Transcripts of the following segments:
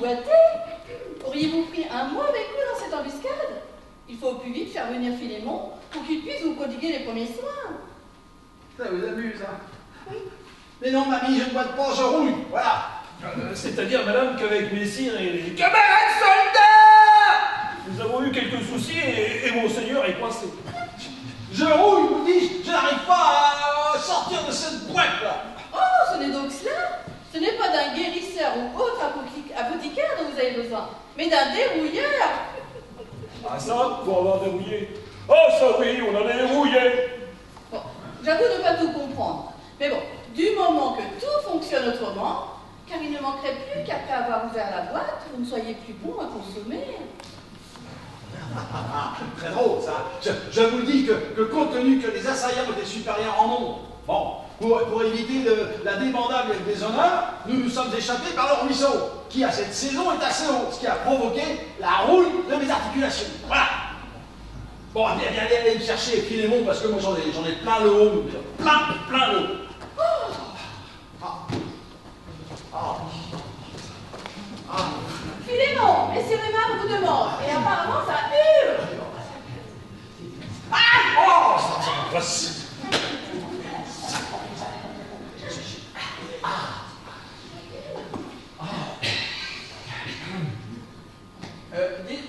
boiter. Auriez-vous pris un mot avec nous dans cette embuscade? Il faut au plus vite faire venir Philémon pour qu'il puisse vous prodiguer les premiers soins. Ça vous amuse, hein? Oui. Mais non, mamie, je ne boite pas, je rouille, voilà. C'est-à-dire, madame, qu'avec messire et les camarades soldats, nous avons eu quelques soucis et monseigneur est coincé. Je rouille, vous dis, je n'arrive pas à sortir de cette boîte-là. Oh, ce n'est donc cela? Ce n'est pas d'un guérisseur ou autre apothicaire dont vous avez besoin, mais d'un dérouilleur. Ah ça, pour avoir dérouillé. Oh ça oui, on en a dérouillé. Bon, j'avoue ne pas tout comprendre. Mais bon, du moment que tout fonctionne autrement, car il ne manquerait plus qu'après avoir ouvert la boîte, vous ne soyez plus bon à consommer. Très drôle, ça. Je vous dis que compte tenu que les assaillants étaient supérieurs en nombre, bon, pour éviter la débandade et le déshonneur, nous nous sommes échappés par le ruisseau, qui à cette saison est assez haut, ce qui a provoqué la rouille de mes articulations. Voilà. Bon, allez me chercher Philémon, parce que moi j'en ai plein le haut, plein le haut. Philémon, messieurs les mains vous demandent, et apparemment ça hurle. Oh, ça passe.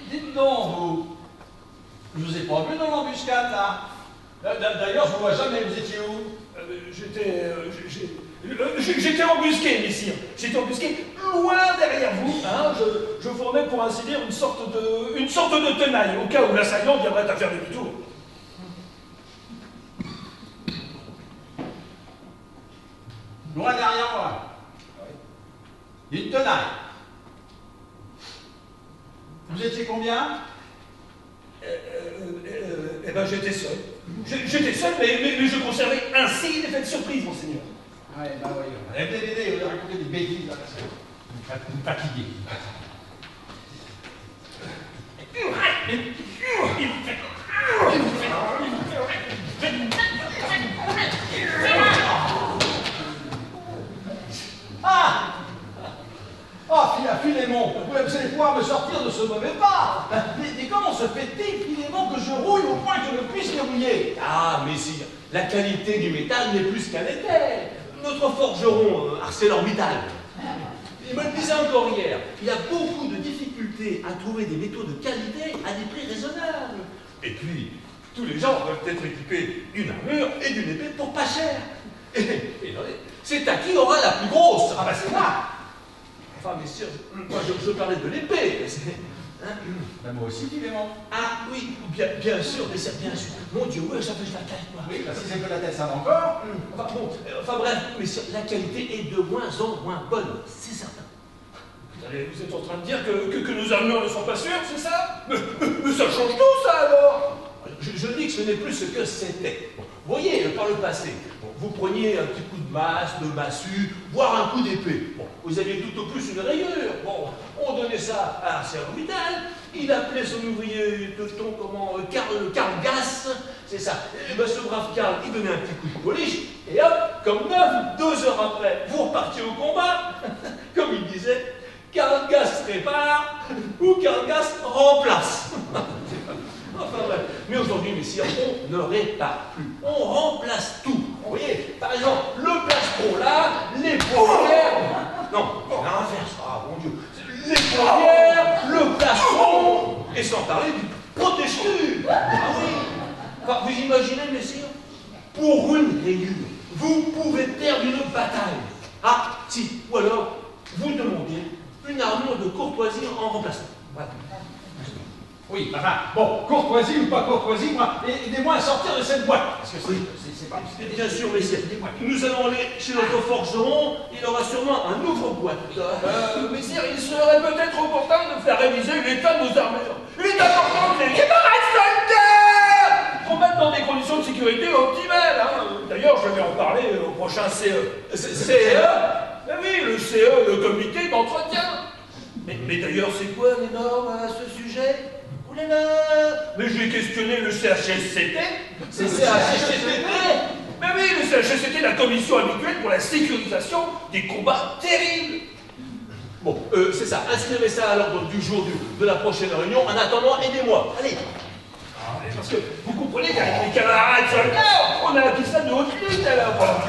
Dites donc, je vous ai pas vu dans l'embuscade, là. D'ailleurs, je vous vois jamais, vous étiez où? J'étais embusqué, messire. J'étais embusqué loin derrière vous. Hein. Je formais, pour ainsi dire, une sorte de tenaille, au cas où l'assaillant viendrait à faire demi-tour. Loin derrière moi. Une tenaille. Vous étiez combien? Eh ben, j'étais seul. J'étais seul, mais je conservais ainsi l'effet de surprise, monseigneur. Ouais, bah oui. Allez, vous racontez des bêtises, là, parce que vous me fatiguez. Ah! Ah, Philémon, vous allez pouvoir me sortir de ce mauvais pas. Mais comment se fait-il, Philémon, que je rouille au point que je ne puisse dérouiller? Ah, messire, la qualité du métal n'est plus qu'un était. Notre forgeron, ArcelorMittal, il me le disait encore hier, il a beaucoup de difficultés à trouver des métaux de qualité à des prix raisonnables. Et puis, tous les gens veulent être équipés d'une armure et d'une épée pour pas cher. Et c'est à qui aura la plus grosse? Ah bah c'est là. Enfin, messire, moi je parlais de l'épée. Hein? Ben moi aussi, Philémon. Ah oui, bien sûr, mais c'est bien sûr. Mon Dieu, ouais, ça fait la tête, moi. Oui, bah, si c'est que la tête, ça va encore. Enfin bref, mais la qualité est de moins en moins bonne, c'est certain. Vous êtes en train de dire que nos armures ne sont pas sûres, c'est ça mais ça change tout, ça, alors. Je dis que ce n'est plus ce que c'était. Bon, vous voyez, par le passé, vous preniez un petit coup de masse, de massue, voire un coup d'épée. Bon, vous aviez tout au plus une rayure. Bon, on donnait ça à ArcelorMittal. Il appelait son ouvrier de ton, Karl Gass, c'est ça. Et ben, ce brave Karl, il donnait un petit coup de polish, et hop, comme neuf, 2 heures après, vous repartiez au combat. Comme il disait, Karl Gass répare, ou Karl Gass remplace. Enfin bref, mais aujourd'hui, messire, on ne répare plus, on remplace tout. Vous voyez, par exemple, le plastron là, les paupières, non, l'inverse, ah mon Dieu, les paupières, le plastron, et sans parler du protège-tu. Ah oui, enfin, vous imaginez, messire, pour une rayure, vous pouvez perdre une bataille. Ah, si, ou alors, vous demandez une armure de courtoisie en remplacement. Voilà. Oui, enfin, bon, courtoisie ou pas courtoisie, moi, aidez-moi à sortir de cette boîte. Parce que c'est pas... Bien sûr, messieurs. Nous allons aller chez notre forgeron, il aura sûrement un ouvre-boîte. Messire, il serait peut-être opportun de faire réviser l'état de nos armures. Il est important que les camarades soldats qu'on mette dans des conditions de sécurité optimales. Hein. D'ailleurs, je vais en parler au prochain CE. CE? Ben oui, le CE, le comité d'entretien. Mais d'ailleurs, c'est quoi les normes à ce sujet? Ouh là là! Mais j'ai questionné le CHSCT. C'est CHSCT? Mais oui, le CHSCT, la commission habituelle pour la sécurisation des combats terribles. Bon, c'est ça. Inscrivez ça à l'ordre du jour de la prochaine réunion. En attendant, aidez-moi. Allez. Parce que vous comprenez qu'avec les camarades soldats, on a un ça de haute lutte alors.